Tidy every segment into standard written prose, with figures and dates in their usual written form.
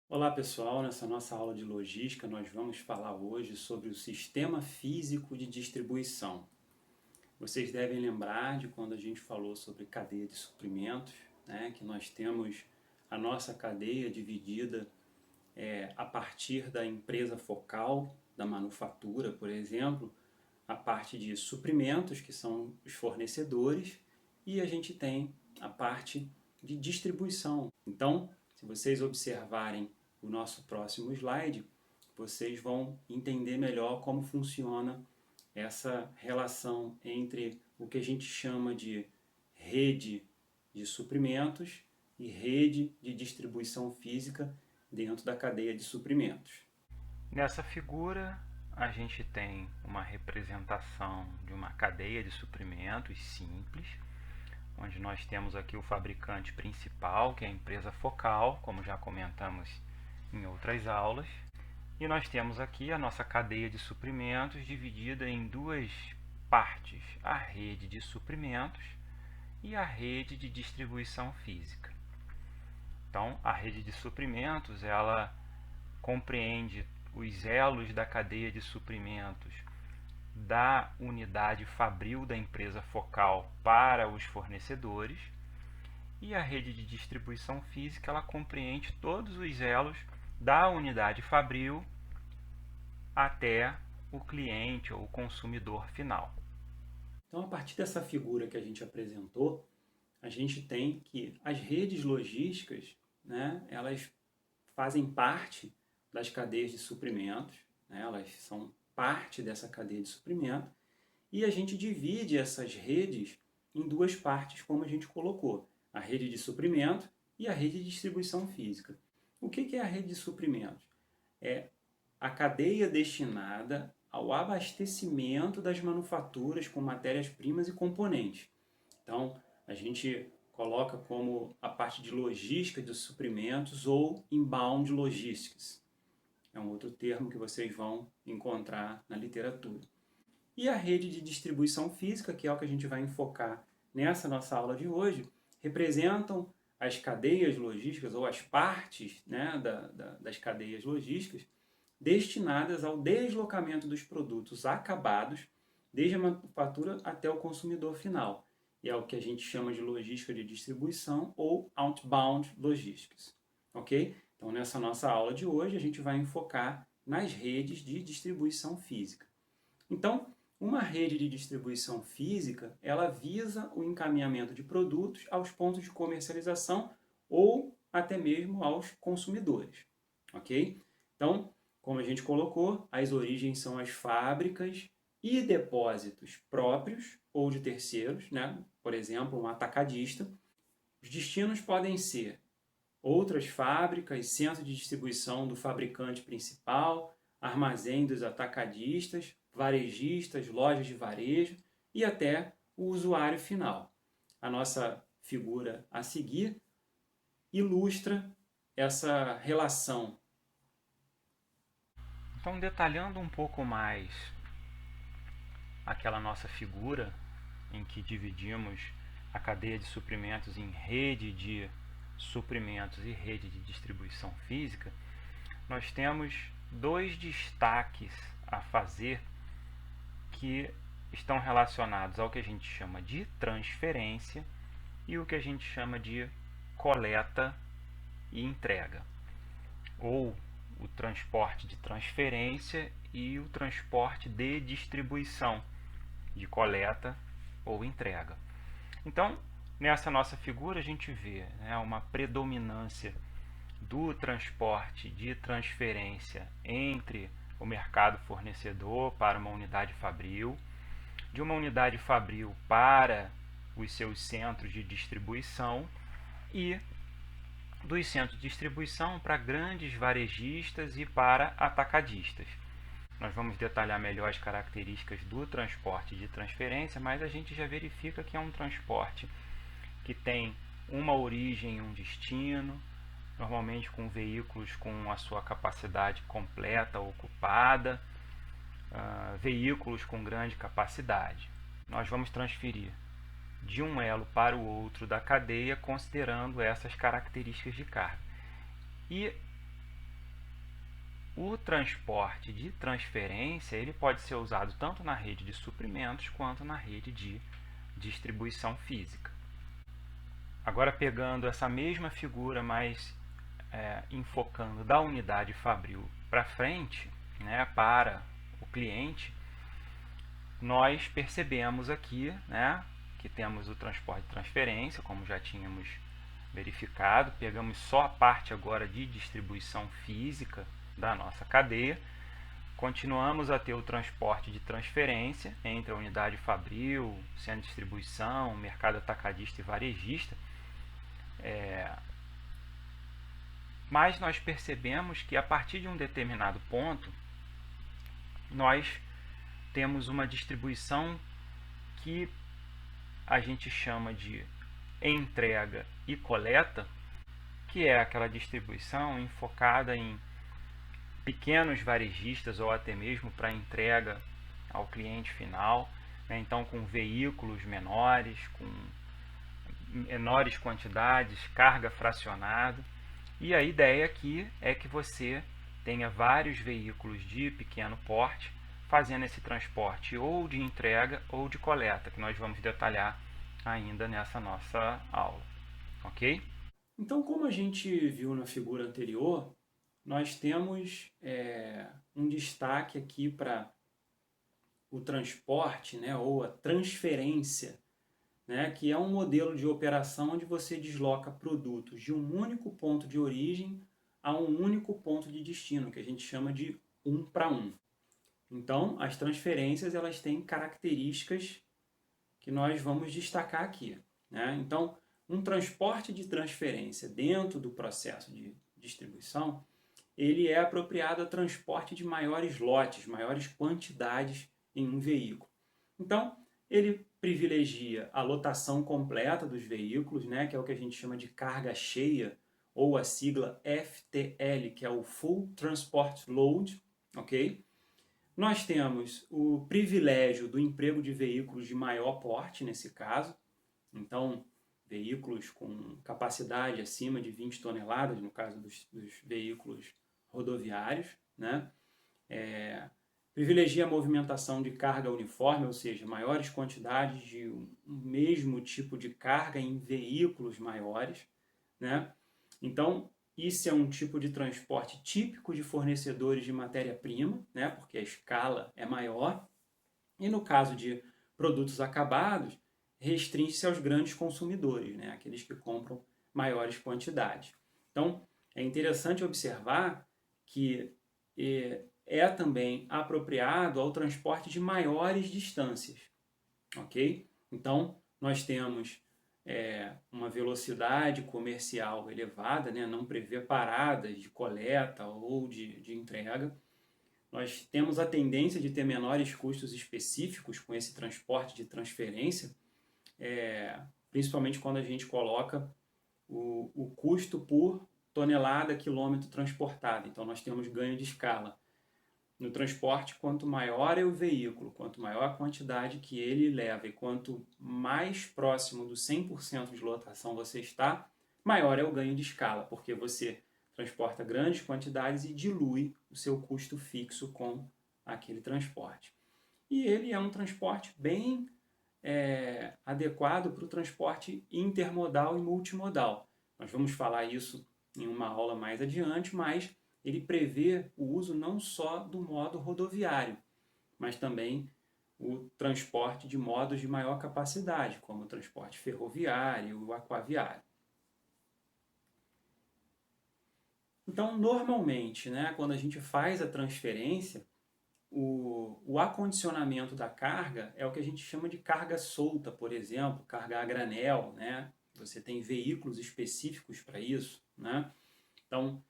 Olá pessoal, nessa nossa aula de logística nós vamos falar hoje sobre o sistema físico de distribuição. Vocês devem lembrar de quando a gente falou sobre cadeia de suprimentos, né, que nós temos a nossa cadeia dividida a partir da empresa focal, da manufatura, por exemplo, a parte de suprimentos, que são os fornecedores, e a gente tem a parte de distribuição. Então, se vocês observarem o nosso próximo slide, vocês vão entender melhor como funciona essa relação entre o que a gente chama de rede de suprimentos e rede de distribuição física dentro da cadeia de suprimentos. Nessa figura, a gente tem uma representação de uma cadeia de suprimentos simples, onde nós temos aqui o fabricante principal, que é a empresa focal, como já comentamos em outras aulas, e nós temos aqui a nossa cadeia de suprimentos dividida em duas partes, a rede de suprimentos e a rede de distribuição física. Então, a rede de suprimentos, ela compreende os elos da cadeia de suprimentos da unidade fabril da empresa focal para os fornecedores, e a rede de distribuição física ela compreende todos os elos da unidade fabril até o cliente ou o consumidor final. Então, a partir dessa figura que a gente apresentou, a gente tem que as redes logísticas, né, elas fazem parte das cadeias de suprimentos, né, elas são parte dessa cadeia de suprimento, e a gente divide essas redes em duas partes, como a gente colocou, a rede de suprimento e a rede de distribuição física. O que é a rede de suprimentos? É a cadeia destinada ao abastecimento das manufaturas com matérias-primas e componentes. Então, a gente coloca como a parte de logística de suprimentos ou inbound logistics. É um outro termo que vocês vão encontrar na literatura. E a rede de distribuição física, que é o que a gente vai enfocar nessa nossa aula de hoje, representam as cadeias logísticas ou as partes, né, das cadeias logísticas destinadas ao deslocamento dos produtos acabados, desde a manufatura até o consumidor final. E é o que a gente chama de logística de distribuição ou outbound logistics. Ok? Então, nessa nossa aula de hoje, a gente vai enfocar nas redes de distribuição física. Então, uma rede de distribuição física, ela visa o encaminhamento de produtos aos pontos de comercialização ou até mesmo aos consumidores, ok? Então, como a gente colocou, as origens são as fábricas e depósitos próprios ou de terceiros, né? Por exemplo, um atacadista. Os destinos podem ser outras fábricas, centro de distribuição do fabricante principal, armazém dos atacadistas, varejistas, lojas de varejo e até o usuário final. A nossa figura a seguir ilustra essa relação. Então, detalhando um pouco mais aquela nossa figura em que dividimos a cadeia de suprimentos em rede de suprimentos e rede de distribuição física, nós temos dois destaques a fazer que estão relacionados ao que a gente chama de transferência e o que a gente chama de coleta e entrega, ou o transporte de transferência e o transporte de distribuição, de coleta ou entrega. Então, nessa nossa figura, a gente vê, né, uma predominância do transporte de transferência entre o mercado fornecedor para uma unidade fabril, de uma unidade fabril para os seus centros de distribuição e dos centros de distribuição para grandes varejistas e para atacadistas. Nós vamos detalhar melhor as características do transporte de transferência, mas a gente já verifica que é um transporte que tem uma origem e um destino, normalmente com veículos com a sua capacidade completa ocupada, veículos com grande capacidade. Nós vamos transferir de um elo para o outro da cadeia, considerando essas características de carga. E o transporte de transferência ele pode ser usado tanto na rede de suprimentos quanto na rede de distribuição física. Agora, pegando essa mesma figura, mas enfocando da unidade fabril para frente, né, para o cliente, nós percebemos aqui, né, que temos o transporte de transferência, como já tínhamos verificado. Pegamos só a parte agora de distribuição física da nossa cadeia. Continuamos a ter o transporte de transferência entre a unidade fabril, centro de distribuição, mercado atacadista e varejista. Mas nós percebemos que a partir de um determinado ponto, nós temos uma distribuição que a gente chama de entrega e coleta, que é aquela distribuição enfocada em pequenos varejistas ou até mesmo para entrega ao cliente final, né? Então com veículos menores, com menores quantidades, carga fracionada. E a ideia aqui é que você tenha vários veículos de pequeno porte fazendo esse transporte ou de entrega ou de coleta, que nós vamos detalhar ainda nessa nossa aula, ok? Então, como a gente viu na figura anterior, nós temos um destaque aqui para o transporte, né, ou a transferência, né, que é um modelo de operação onde você desloca produtos de um único ponto de origem a um único ponto de destino, que a gente chama de um para um. Então, as transferências elas têm características que nós vamos destacar aqui, né? Então, um transporte de transferência dentro do processo de distribuição, ele é apropriado a transporte de maiores lotes, maiores quantidades em um veículo. Então, ele privilegia a lotação completa dos veículos, né, que é o que a gente chama de carga cheia, ou a sigla FTL, que é o Full Transport Load, ok? Nós temos o privilégio do emprego de veículos de maior porte, nesse caso. Então, veículos com capacidade acima de 20 toneladas, no caso dos veículos rodoviários, né? Privilegia a movimentação de carga uniforme, ou seja, maiores quantidades de um mesmo tipo de carga em veículos maiores, né? Então, isso é um tipo de transporte típico de fornecedores de matéria-prima, né? Porque a escala é maior. E no caso de produtos acabados, restringe-se aos grandes consumidores, né? Aqueles que compram maiores quantidades. Então, é interessante observar que é também apropriado ao transporte de maiores distâncias, ok? Então, nós temos uma velocidade comercial elevada, né? Não prevê paradas de coleta ou de entrega. Nós temos a tendência de ter menores custos específicos com esse transporte de transferência, principalmente quando a gente coloca o custo por tonelada, quilômetro transportado. Então, nós temos ganho de escala. No transporte, quanto maior é o veículo, quanto maior a quantidade que ele leva e quanto mais próximo do 100% de lotação você está, maior é o ganho de escala, porque você transporta grandes quantidades e dilui o seu custo fixo com aquele transporte. E ele é um transporte bem adequado para o transporte intermodal e multimodal. Nós vamos falar isso em uma aula mais adiante, mas ele prevê o uso não só do modo rodoviário, mas também o transporte de modos de maior capacidade, como o transporte ferroviário e o aquaviário. Então, normalmente, né, quando a gente faz a transferência, o acondicionamento da carga é o que a gente chama de carga solta, por exemplo, carga a granel, né? Você tem veículos específicos para isso, né? Então,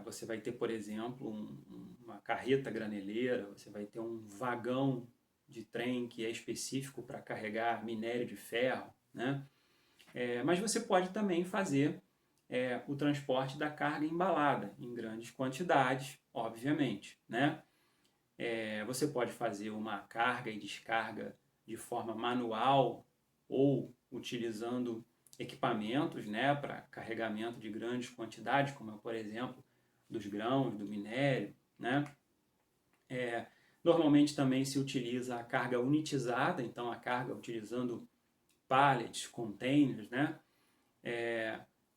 você vai ter, por exemplo, uma carreta graneleira, você vai ter um vagão de trem que é específico para carregar minério de ferro, né? Mas você pode também fazer o transporte da carga embalada em grandes quantidades, obviamente, né? Você pode fazer uma carga e descarga de forma manual ou utilizando equipamentos, né, para carregamento de grandes quantidades, como é, por exemplo, dos grãos, do minério, né? Normalmente também se utiliza a carga unitizada, então a carga utilizando pallets, containers, né?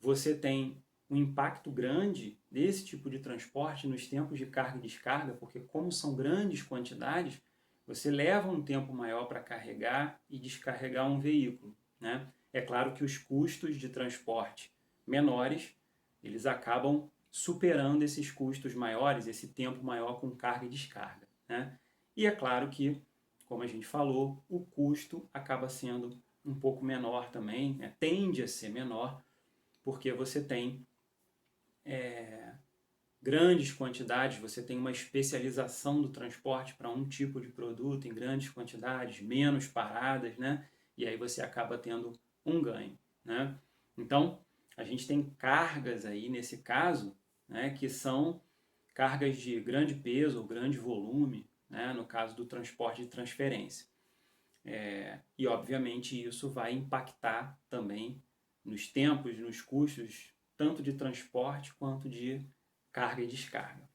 Você tem um impacto grande desse tipo de transporte nos tempos de carga e descarga, porque como são grandes quantidades, você leva um tempo maior para carregar e descarregar um veículo, né? É claro que os custos de transporte menores, eles acabam superando esses custos maiores, esse tempo maior com carga e descarga, né? E é claro que, como a gente falou, o custo acaba sendo um pouco menor também, né? Tende a ser menor, porque você tem grandes quantidades, você tem uma especialização do transporte para um tipo de produto em grandes quantidades, menos paradas, né? E aí você acaba tendo um ganho, né? Então, a gente tem cargas aí, nesse caso, né, que são cargas de grande peso ou grande volume, né, no caso do transporte de transferência. E, obviamente, isso vai impactar também nos tempos, nos custos, tanto de transporte quanto de carga e descarga.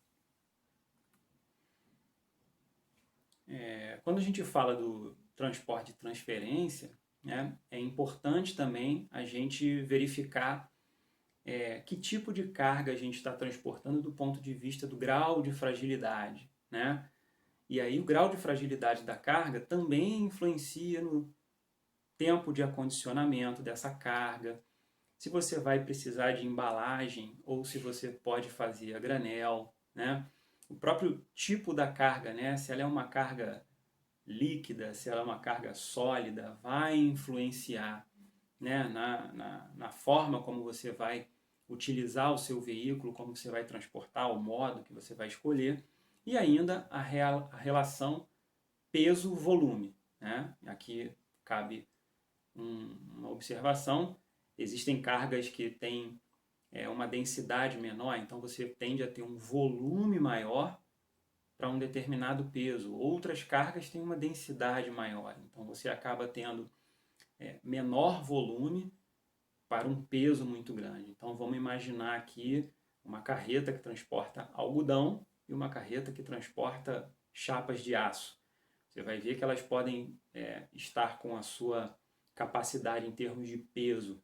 Quando a gente fala do transporte de transferência, né, é importante também a gente verificar que tipo de carga a gente está transportando do ponto de vista do grau de fragilidade, né? E aí o grau de fragilidade da carga também influencia no tempo de acondicionamento dessa carga, se você vai precisar de embalagem ou se você pode fazer a granel, né? O próprio tipo da carga, né? Se ela é uma carga líquida, se ela é uma carga sólida, vai influenciar, né? na forma como você vai utilizar o seu veículo, como você vai transportar, o modo que você vai escolher, e ainda a relação peso-volume, né? Aqui cabe uma observação. Existem cargas que têm uma densidade menor, então você tende a ter um volume maior para um determinado peso. Outras cargas têm uma densidade maior, então você acaba tendo menor volume para um peso muito grande. Então vamos imaginar aqui uma carreta que transporta algodão e uma carreta que transporta chapas de aço. Você vai ver que elas podem estar com a sua capacidade em termos de peso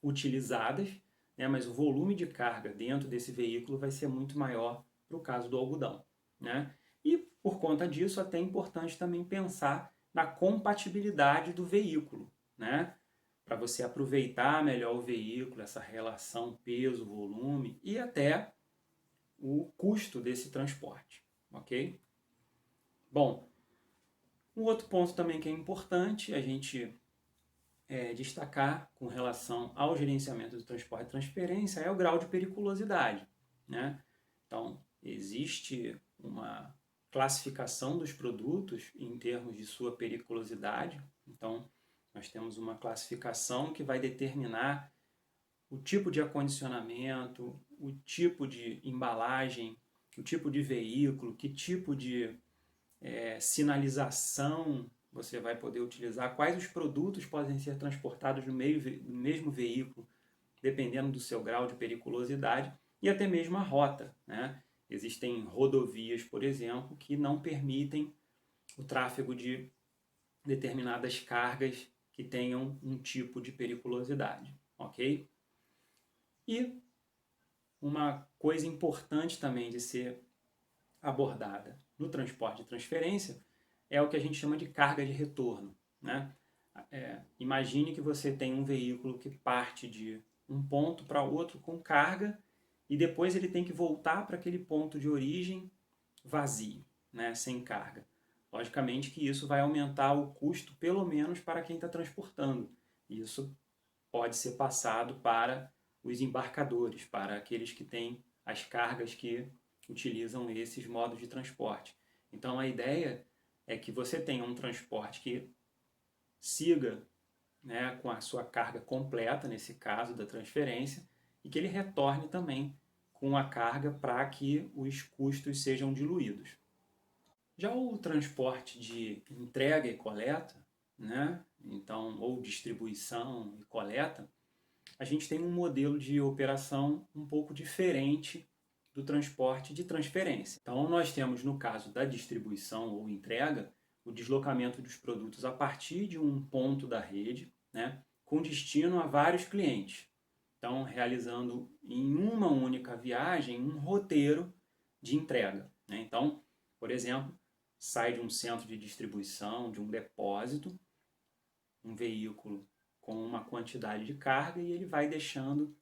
utilizadas, né, mas o volume de carga dentro desse veículo vai ser muito maior para o caso do algodão, né? E por conta disso, até é importante também pensar na compatibilidade do veículo, né? Para você aproveitar melhor o veículo, essa relação peso-volume e até o custo desse transporte, ok? Bom, um outro ponto também que é importante a gente destacar com relação ao gerenciamento do transporte e transferência é o grau de periculosidade, né? Então, existe uma classificação dos produtos em termos de sua periculosidade. Então, nós temos uma classificação que vai determinar o tipo de acondicionamento, o tipo de embalagem, o tipo de veículo, que tipo de sinalização você vai poder utilizar, quais os produtos podem ser transportados no mesmo veículo, dependendo do seu grau de periculosidade, e até mesmo a rota, né? Existem rodovias, por exemplo, que não permitem o tráfego de determinadas cargas que tenham um tipo de periculosidade, ok? E uma coisa importante também de ser abordada no transporte de transferência é o que a gente chama de carga de retorno, né? Imagine que você tem um veículo que parte de um ponto para outro com carga e depois ele tem que voltar para aquele ponto de origem vazio, né? Sem carga. Logicamente que isso vai aumentar o custo, pelo menos para quem está transportando. Isso pode ser passado para os embarcadores, para aqueles que têm as cargas que utilizam esses modos de transporte. Então a ideia é que você tenha um transporte que siga, né, com a sua carga completa, nesse caso da transferência, e que ele retorne também com a carga para que os custos sejam diluídos. Já o transporte de entrega e coleta, né, então, ou distribuição e coleta, a gente tem um modelo de operação um pouco diferente do transporte de transferência. Então, nós temos, no caso da distribuição ou entrega, o deslocamento dos produtos a partir de um ponto da rede, né, com destino a vários clientes. Então, realizando em uma única viagem um roteiro de entrega, né? Então, por exemplo, sai de um centro de distribuição, de um depósito, um veículo com uma quantidade de carga e ele vai deixando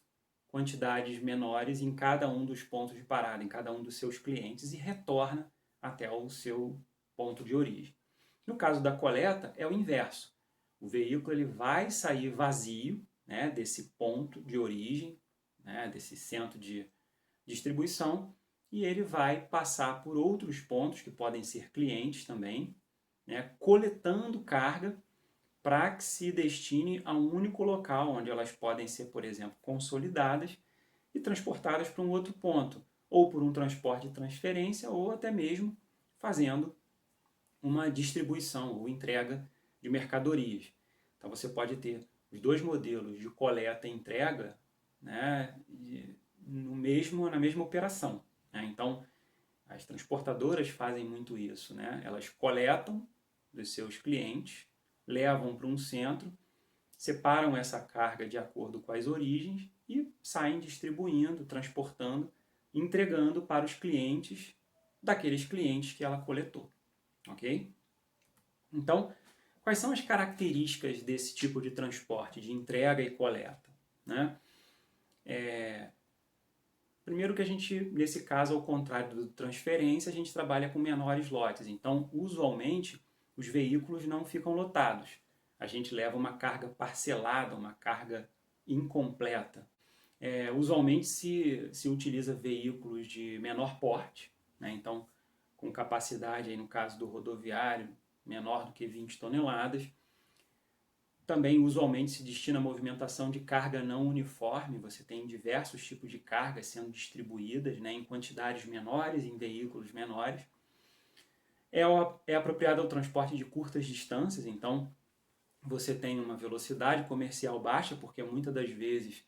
quantidades menores em cada um dos pontos de parada, em cada um dos seus clientes e retorna até o seu ponto de origem. No caso da coleta, é o inverso. O veículo ele vai sair vazio, né, desse ponto de origem, né, desse centro de distribuição, e ele vai passar por outros pontos, que podem ser clientes também, né, coletando carga para que se destine a um único local, onde elas podem ser, por exemplo, consolidadas e transportadas para um outro ponto, ou por um transporte de transferência, ou até mesmo fazendo uma distribuição ou entrega de mercadorias. Então você pode ter os dois modelos de coleta e entrega, né, na mesma operação, né? Então as transportadoras fazem muito isso, né? Elas coletam dos seus clientes, levam para um centro, separam essa carga de acordo com as origens e saem distribuindo, transportando, entregando para os clientes daqueles clientes que ela coletou, ok? Então, quais são as características desse tipo de transporte, de entrega e coleta, né? Primeiro que a gente, nesse caso, ao contrário do transferência, a gente trabalha com menores lotes. Então, usualmente, os veículos não ficam lotados. A gente leva uma carga parcelada, uma carga incompleta. Usualmente se utiliza veículos de menor porte, né? Então, com capacidade, aí no caso do rodoviário, menor do que 20 toneladas. Também, usualmente, se destina a movimentação de carga não uniforme. Você tem diversos tipos de cargas sendo distribuídas, né, em quantidades menores, em veículos menores. É apropriado ao transporte de curtas distâncias, então você tem uma velocidade comercial baixa, porque muitas das vezes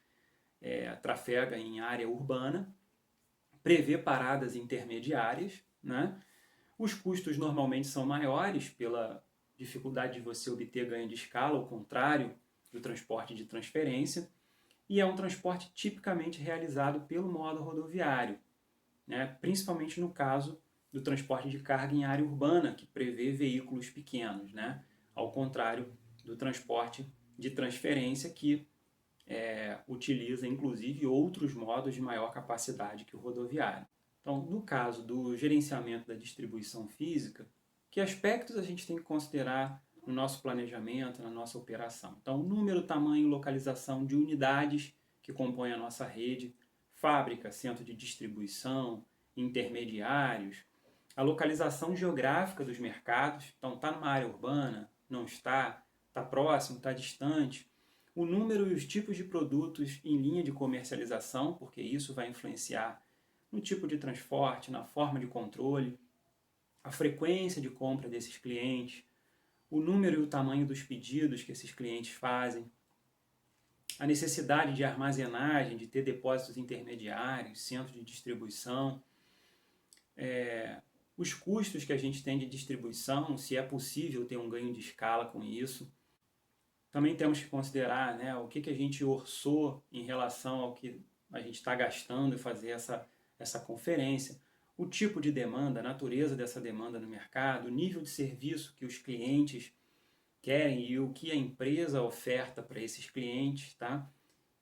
trafega em área urbana, prevê paradas intermediárias, né? Os custos normalmente são maiores pela dificuldade de você obter ganho de escala, ao contrário do transporte de transferência, e é um transporte tipicamente realizado pelo modo rodoviário, né? Principalmente no caso do transporte de carga em área urbana, que prevê veículos pequenos, né? Ao contrário do transporte de transferência, que utiliza inclusive outros modos de maior capacidade que o rodoviário. Então, no caso do gerenciamento da distribuição física, que aspectos a gente tem que considerar no nosso planejamento, na nossa operação? Então, número, tamanho e localização de unidades que compõem a nossa rede, fábrica, centro de distribuição, intermediários, a localização geográfica dos mercados, então está numa área urbana, não está próximo, está distante, o número e os tipos de produtos em linha de comercialização, porque isso vai influenciar no tipo de transporte, na forma de controle, a frequência de compra desses clientes, o número e o tamanho dos pedidos que esses clientes fazem, a necessidade de armazenagem, de ter depósitos intermediários, centros de distribuição, os custos que a gente tem de distribuição, se é possível ter um ganho de escala com isso. Também temos que considerar, né, o que a gente orçou em relação ao que a gente está gastando e fazer essa conferência, o tipo de demanda, a natureza dessa demanda no mercado, o nível de serviço que os clientes querem e o que a empresa oferta para esses clientes, tá?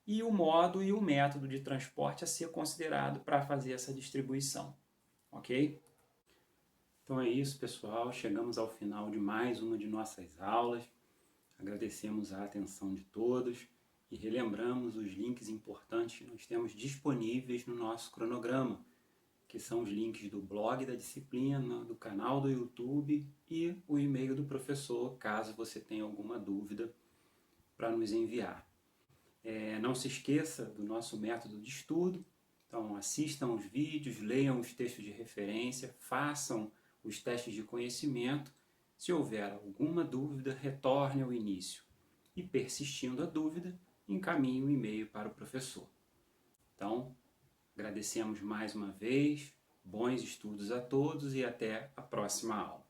E o modo e o método de transporte a ser considerado para fazer essa distribuição, ok? Então é isso, pessoal. Chegamos ao final de mais uma de nossas aulas. Agradecemos a atenção de todos e relembramos os links importantes que nós temos disponíveis no nosso cronograma, que são os links do blog da disciplina, do canal do YouTube e o e-mail do professor, caso você tenha alguma dúvida para nos enviar. Não se esqueça do nosso método de estudo, então assistam os vídeos, leiam os textos de referência, façam os testes de conhecimento. Se houver alguma dúvida, retorne ao início e, persistindo a dúvida, encaminhe o e-mail para o professor. Então, Agradecemos mais uma vez, bons estudos a todos e até a próxima aula.